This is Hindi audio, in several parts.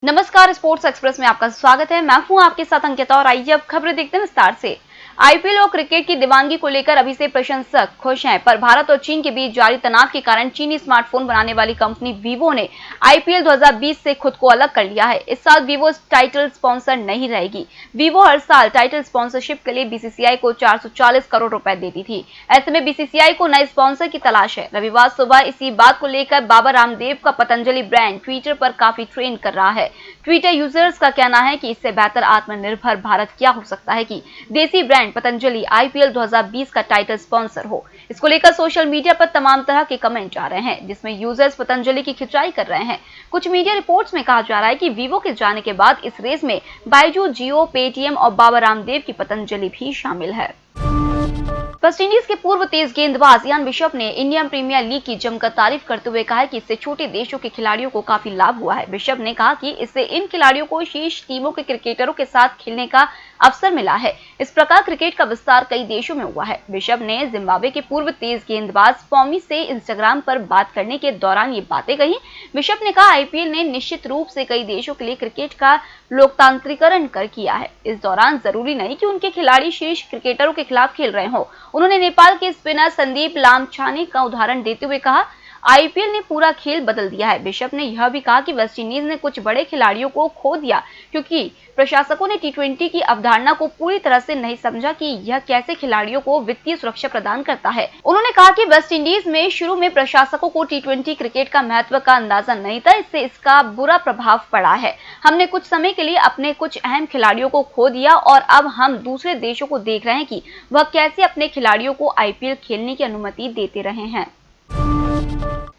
नमस्कार, स्पोर्ट्स एक्सप्रेस में आपका स्वागत है। मैं हूं आपके साथ अंकिता और आइए अब खबरें देखते हैं विस्तार से। आईपीएल और क्रिकेट की दीवानगी को लेकर अभी से प्रशंसक खुश हैं, पर भारत और चीन के बीच जारी तनाव के कारण चीनी स्मार्टफोन बनाने वाली कंपनी वीवो ने आईपीएल 2020 से खुद को अलग कर लिया है। इस साल वीवो टाइटल स्पॉन्सर नहीं रहेगी। वीवो हर साल टाइटल स्पॉन्सरशिप के लिए बीसीसीआई को 440 करोड़ रुपए देती थी। ऐसे में बीसीसीआई को नए स्पॉन्सर की तलाश है। रविवार सुबह इसी बात को लेकर बाबा रामदेव का पतंजलि ब्रांड ट्विटर पर काफी ट्रेंड कर रहा है। ट्विटर यूजर्स का कहना है कि इससे बेहतर आत्मनिर्भर भारत क्या हो सकता है कि देसी ब्रांड पतंजलि आईपीएल 2020 का टाइटल स्पॉन्सर हो। इसको लेकर सोशल मीडिया पर तमाम तरह के कमेंट आ रहे हैं, जिसमें यूजर्स पतंजलि की खिंचाई कर रहे हैं। कुछ मीडिया रिपोर्ट्स में कहा जा रहा है कि वीवो के जाने के बाद इस रेस में बायजू, जियो, पेटीएम और बाबा रामदेव की पतंजलि भी शामिल है। वेस्टइंडीज के पूर्व तेज गेंदबाज इयान बिशप ने इंडियन प्रीमियर लीग की जमकर तारीफ करते हुए कहा है कि इससे छोटे देशों के खिलाड़ियों को काफी लाभ हुआ है। बिशप ने कहा कि इससे इन खिलाड़ियों को शीर्ष टीमों के क्रिकेटरों के साथ खेलने का अवसर मिला है। इस प्रकार क्रिकेट का विस्तार कई देशों में हुआ है। बिशप ने जिम्बाब्वे के पूर्व तेज गेंदबाज पॉमी से इंस्टाग्राम पर बात करने के दौरान ये बातें कही। बिशप ने कहा, आईपीएल ने निश्चित रूप से कई देशों के लिए क्रिकेट का लोकतांत्रिकरण कर किया है। इस दौरान जरूरी नहीं कि उनके खिलाड़ी शीर्ष क्रिकेटरों के खिलाफ खेल रहे हो। उन्होंने नेपाल के स्पिनर संदीप लामछाने का उदाहरण देते हुए कहा, आईपीएल ने पूरा खेल बदल दिया है। बिशप ने यह भी कहा कि वेस्टइंडीज ने कुछ बड़े खिलाड़ियों को खो दिया क्योंकि प्रशासकों ने टी20 की अवधारणा को पूरी तरह से नहीं समझा कि यह कैसे खिलाड़ियों को वित्तीय सुरक्षा प्रदान करता है। उन्होंने कहा कि वेस्टइंडीज में शुरू में प्रशासकों को टी20 क्रिकेट का महत्व का अंदाजा नहीं था, इससे इसका बुरा प्रभाव पड़ा है। हमने कुछ समय के लिए अपने कुछ अहम खिलाड़ियों को खो दिया और अब हम दूसरे देशों को देख रहे हैं कि वह कैसे अपने खिलाड़ियों को आईपीएल खेलने की अनुमति देते रहे हैं।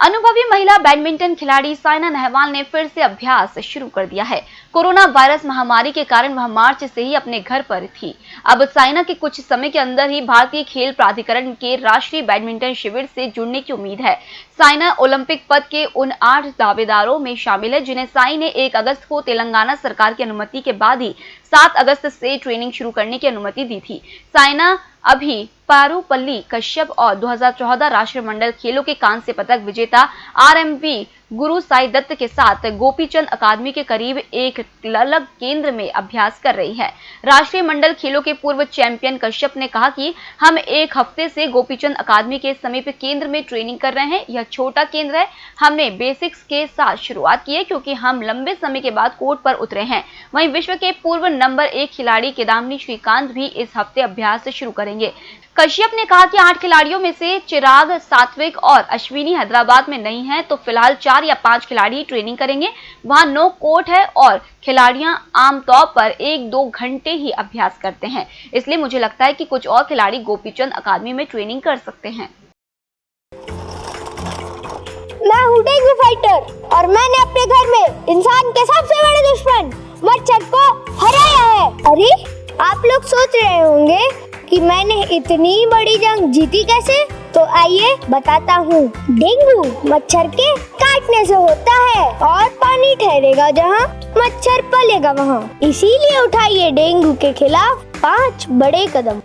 अनुभवी महिला बैडमिंटन खिलाड़ी साइना नेहवाल ने फिर से अभ्यास शुरू कर दिया है। कोरोना वायरस महामारी के कारण वह मार्च से ही अपने घर पर थी। अब साइना के कुछ समय के अंदर ही भारतीय खेल प्राधिकरण के राष्ट्रीय बैडमिंटन शिविर से जुड़ने की उम्मीद है। साइना ओलंपिक पद के उन 8 दावेदारों में शामिल है जिन्हें साई ने 1 अगस्त को तेलंगाना सरकार की अनुमति के बाद ही 7 अगस्त से ट्रेनिंग शुरू करने की अनुमति दी थी। साइना अभी पारुपल्ली कश्यप और 2014 राष्ट्रमंडल खेलों के कांस्य पदक विजेता आरएमवी गुरु साई दत्त के साथ गोपीचंद अकादमी के करीब एक अलग केंद्र में अभ्यास कर रही है। राष्ट्रीय मंडल खेलों के पूर्व चैंपियन कश्यप ने कहा कि हम 1 हफ्ते से गोपीचंद अकादमी के समीप केंद्र में ट्रेनिंग कर रहे हैं। यह छोटा केंद्र है। हमने बेसिक्स के साथ शुरुआत की है क्योंकि हम लंबे समय के बाद कोर्ट पर उतरे हैं। वहीं विश्व के पूर्व नंबर 1 खिलाड़ी किदाम्बी श्रीकांत भी इस हफ्ते अभ्यास शुरू करेंगे। कश्यप ने कहा कि 8 खिलाड़ियों में से चिराग, सात्विक और अश्विनी हैदराबाद में नहीं है, तो फिलहाल 4 या 5 खिलाड़ी ट्रेनिंग करेंगे। वहां नो कोर्ट है और खिलाड़ियां आमतौर पर 1-2 घंटे ही अभ्यास करते हैं, इसलिए मुझे लगता है कि कुछ और खिलाड़ी गोपीचंद अकादमी में ट्रेनिंग कर सकते हैं। मैं हूँ डेंगू फाइटर और मैंने अपने घर में इंसान के सबसे बड़े दुश्मन मच्छर को हराया है। अरे आप लोग सोच रहे होंगे कि मैंने इतनी बड़ी जंग जीती कैसे? तो आइए बताता हूँ। डेंगू मच्छर के काटने से होता है और पानी ठहरेगा जहाँ, मच्छर पलेगा वहाँ। इसीलिए उठाइए डेंगू के खिलाफ 5 बड़े कदम।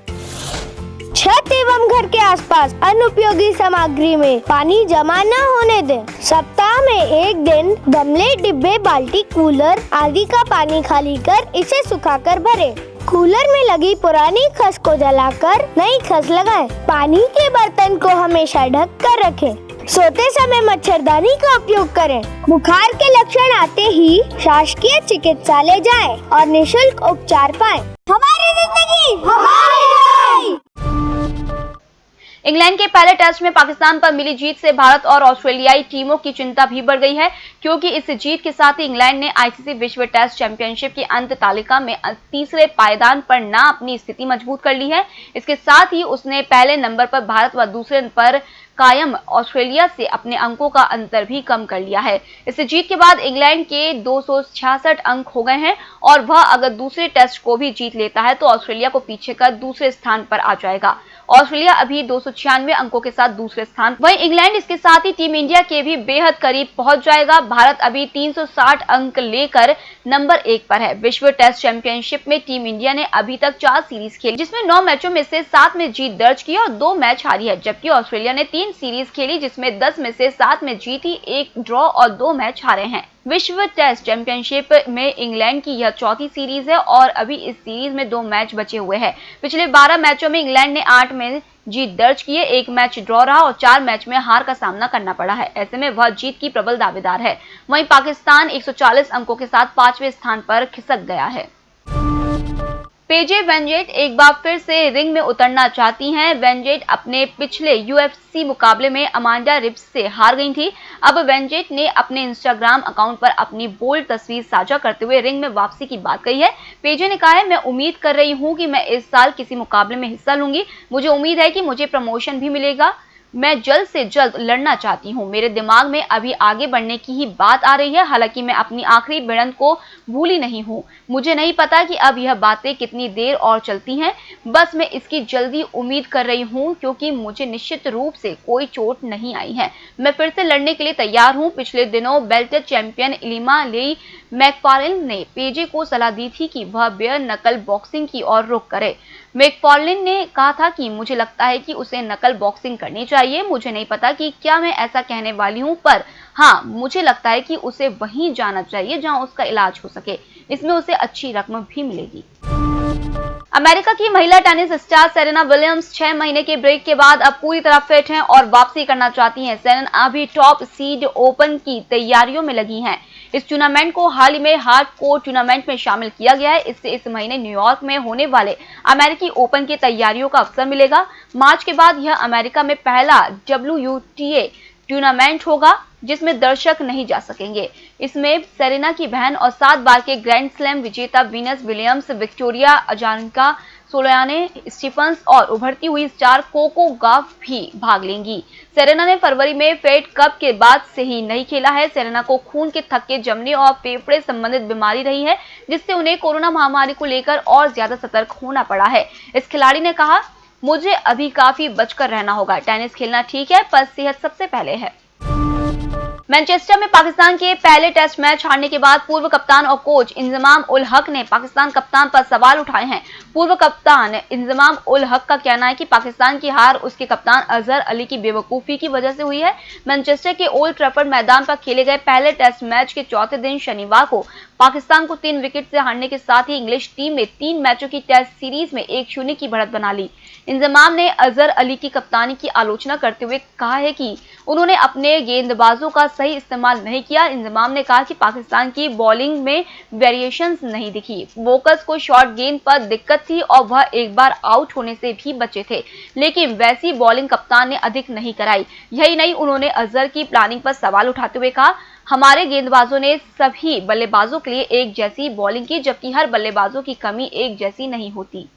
छत एवं घर के आसपास अनुपयोगी सामग्री में पानी जमा न होने दें। सप्ताह में 1 दिन गमले, डिब्बे, बाल्टी, कूलर आदि का पानी खाली कर इसे सुखाकर भरें। कूलर में लगी पुरानी खस को जलाकर नई खस लगाएं। पानी के बर्तन को हमेशा ढक कर रखें। सोते समय मच्छरदानी का उपयोग करें। बुखार के लक्षण आते ही शासकीय चिकित्सालय जाएं और निःशुल्क उपचार पाएं। हमारी जिंदगी हमारी लड़ाई। इंग्लैंड के पहले टेस्ट में पाकिस्तान पर मिली जीत से भारत और ऑस्ट्रेलियाई टीमों की चिंता भी बढ़ गई है, क्योंकि इस जीत के साथ ही इंग्लैंड ने आईसीसी विश्व टेस्ट चैंपियनशिप की अंत तालिका में तीसरे पायदान पर ना अपनी स्थिति मजबूत कर ली है। इसके साथ ही उसने पहले नंबर पर भारत व दूसरे पर कायम ऑस्ट्रेलिया से अपने अंकों का अंतर भी कम कर लिया है। इस जीत के बाद इंग्लैंड के 266 अंक हो गए हैं और वह अगर दूसरे टेस्ट को भी जीत लेता है तो ऑस्ट्रेलिया को पीछे कर दूसरे स्थान पर आ जाएगा। ऑस्ट्रेलिया अभी 296 अंकों के साथ दूसरे स्थान, वहीं इंग्लैंड इसके साथ ही टीम इंडिया के भी बेहद करीब पहुंच जाएगा। भारत अभी 360 अंक लेकर नंबर 1 पर है। विश्व टेस्ट चैंपियनशिप में टीम इंडिया ने अभी तक 4 सीरीज खेली, जिसमें 9 मैचों में से 7 में जीत दर्ज की और 2 मैच हारी है, जबकि ऑस्ट्रेलिया ने 3 सीरीज खेली जिसमें 10 में से 7 में जीती, 1 ड्रॉ और 2 मैच हारे हैं। विश्व टेस्ट चैंपियनशिप में इंग्लैंड की यह चौथी सीरीज है और अभी इस सीरीज में 2 मैच बचे हुए हैं। पिछले 12 मैचों में इंग्लैंड ने 8 में जीत दर्ज की है, 1 मैच ड्रॉ रहा और 4 मैच में हार का सामना करना पड़ा है। ऐसे में वह जीत की प्रबल दावेदार है। वहीं पाकिस्तान 140 अंकों के साथ 5वें स्थान पर खिसक गया है। पेजे वेनजेट एक बार फिर से रिंग में उतरना चाहती हैं। वेनजेट अपने पिछले UFC मुकाबले में अमांडा रिब्स से हार गई थी। अब वेनजेट ने अपने इंस्टाग्राम अकाउंट पर अपनी बोल्ड तस्वीर साझा करते हुए रिंग में वापसी की बात कही है। पेजे ने कहा है, मैं उम्मीद कर रही हूं कि मैं इस साल किसी मुकाबले में हिस्सा लूंगी। मुझे उम्मीद है कि मुझे प्रमोशन भी मिलेगा। मैं जल्द से जल्द लड़ना चाहती हूँ। मेरे दिमाग में अभी आगे बढ़ने की ही बात आ रही है। हालांकि मैं अपनी आखिरी भिड़ंत को भूली नहीं हूँ। मुझे नहीं पता कि अब यह बातें कितनी देर और चलती हैं। बस मैं इसकी जल्दी उम्मीद कर रही हूँ क्योंकि मुझे निश्चित रूप से कोई चोट नहीं आई है। मैं फिर से लड़ने के लिए तैयार हूँ। पिछले दिनों बेल्टर चैंपियन इलिमा ली मैकफार्लिन ने पेजे को सलाह दी थी कि वह बेयर नकल बॉक्सिंग की ओर रुख करे। मैकफार्लिन ने कहा था कि मुझे लगता है कि उसे नकल बॉक्सिंग करनी चाहिए। मुझे नहीं पता कि क्या मैं ऐसा कहने वाली हूं, पर हाँ, मुझे लगता है कि उसे वहीं जाना चाहिए जहां उसका इलाज हो सके। इसमें उसे अच्छी रकम भी मिलेगी। अमेरिका की महिला टेनिस स्टार सेरेना विलियम्स 6 महीने के ब्रेक के बाद अब पूरी तरह फिट हैं और वापसी करना चाहती हैं। सेरेना अभी टॉप सीड ओपन की तैयारियों में लगी हैं। इस टूर्नामेंट को हाल ही में हार्ड कोर टूर्नामेंट में शामिल किया गया है। इससे इस महीने न्यूयॉर्क में होने वाले अमेरिकी ओपन की तैयारियों का अवसर मिलेगा। मार्च के बाद यह अमेरिका में पहला WTA टूर्नामेंट होगा जिसमें दर्शक नहीं जा सकेंगे। इसमें सेरेना की बहन और 7 बार के ग्रैंड स्लैम विजेता Venus Williams, Victoria Azarenka, Sloane Stephens और उभरती हुई स्टार कोको गॉफ भी भाग लेंगी। सेरेना ने फरवरी में फेड कप के बाद से ही नहीं खेला है। सेरेना को खून के थक्के जमने और फेफड़े संबंधित बीमारी रही है, जिससे उन्हें कोरोना महामारी को लेकर और ज्यादा सतर्क होना पड़ा है। इस खिलाड़ी ने कहा, मुझे अभी काफी बचकर रहना होगा। टेनिस खेलना ठीक है, पर सेहत सबसे पहले है। मैनचेस्टर में पाकिस्तान के पहले टेस्ट मैच हारने के बाद पूर्व कप्तान और कोच इंजमाम उल हक ने पाकिस्तान कप्तान पर सवाल उठाए हैं। पूर्व कप्तान इंजमाम उल हक का कहना है कि पाकिस्तान की हार उसके कप्तान अजहर अली की बेवकूफी की वजह से हुई है। मैनचेस्टर के ओल्ड ट्रैफर्ड मैदान पर खेले गए पहले टेस्ट मैच के चौथे दिन शनिवार को पाकिस्तान को 3 विकेट से हारने के साथ ही इंग्लिश टीम में 3 मैचों की टेस्ट सीरीज में 1-0 की बढ़त बना ली। इंजमाम ने अजहर अली की कप्तानी की आलोचना करते हुए कहा है कि उन्होंने अपने गेंदबाजों का सही इस्तेमाल नहीं किया। इंजमाम ने कहा कि पाकिस्तान की बॉलिंग में वेरिएशंस नहीं दिखी। वोकस को शॉर्ट गेंद पर दिक्कत थी और वह एक बार आउट होने से भी बचे थे, लेकिन वैसी बॉलिंग कप्तान ने अधिक नहीं कराई। यही नहीं, उन्होंने अजहर की प्लानिंग पर सवाल उठाते हुए कहा, हमारे गेंदबाजों ने सभी बल्लेबाजों के लिए एक जैसी बॉलिंग की, जबकि हर बल्लेबाजों की कमी एक जैसी नहीं होती।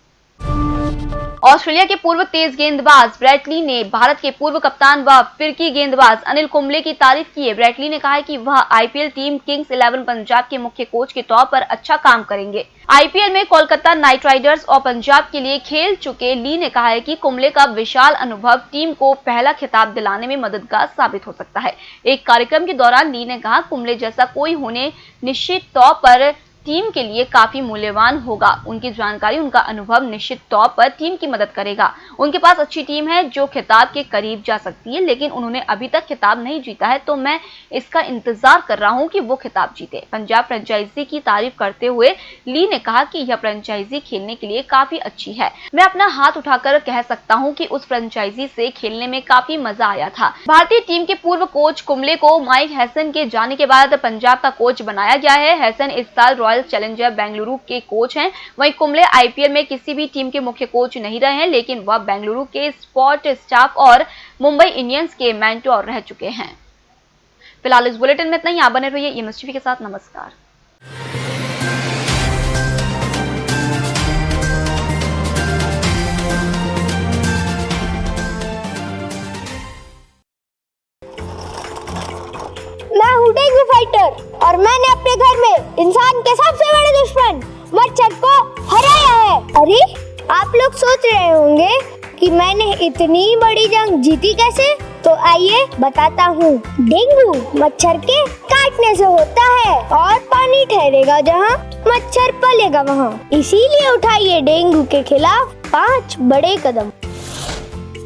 ऑस्ट्रेलिया के पूर्व तेज गेंदबाज ब्रेट ली ने भारत के पूर्व कप्तान व फिरकी गेंदबाज अनिल कुंबले की तारीफ की है। ब्रेट ली ने कहा है कि वह आईपीएल टीम किंग्स 11 पंजाब के मुख्य कोच के तौर पर अच्छा काम करेंगे। आईपीएल में कोलकाता नाइट राइडर्स और पंजाब के लिए खेल चुके ली ने कहा है कि कुंबले का विशाल अनुभव टीम को पहला खिताब दिलाने में मददगार साबित हो सकता है। एक कार्यक्रम के दौरान ली ने कहा, कुंबले जैसा कोई होने निश्चित तौर पर टीम के लिए काफी मूल्यवान होगा। उनकी जानकारी, उनका अनुभव निश्चित तौर पर टीम की मदद करेगा। उनके पास अच्छी टीम है जो खिताब के करीब जा सकती है, लेकिन उन्होंने अभी तक खिताब नहीं जीता है, तो मैं इसका इंतजार कर रहा हूं कि वो खिताब जीते। पंजाब फ्रेंचाइजी की तारीफ करते हुए ली ने कहा कि यह फ्रेंचाइजी खेलने के लिए काफी अच्छी है। मैं अपना हाथ उठाकर कह सकता हूं कि उस फ्रेंचाइजी से खेलने में काफी मजा आया था। भारतीय टीम के पूर्व कोच कुंबले को माइक हैसन के जाने के बाद पंजाब का कोच बनाया गया है। हैसन इस साल रॉयल चैलेंजर बेंगलुरु के कोच हैं। वहीं कुंबले आईपीएल में किसी भी टीम के मुख्य कोच नहीं रहे हैं, लेकिन वह बेंगलुरु के स्पोर्ट स्टाफ और मुंबई इंडियंस के मेंटोर रह चुके हैं। फिलहाल इस बुलेटिन में इतना ही। आप बने रहिए एमएस टीवी के साथ। नमस्कार। मैं हूँ डेंगू फाइटर और मैंने अपने घर में इंसान के सबसे बड़े दुश्मन मच्छर को हराया है। अरे, आप लोग सोच रहे होंगे कि मैंने इतनी बड़ी जंग जीती कैसे? तो आइए बताता हूँ। डेंगू मच्छर के काटने से होता है और पानी ठहरेगा जहाँ, मच्छर पलेगा वहाँ। इसीलिए उठाइए डेंगू के खिलाफ 5 बड़े कदम।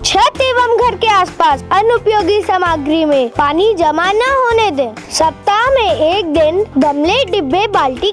छत एवं घर के आसपास अनुपयोगी सामग्री में पानी जमा न होने दें। सप्ताह में एक दिन गमले, डिब्बे, बाल्टी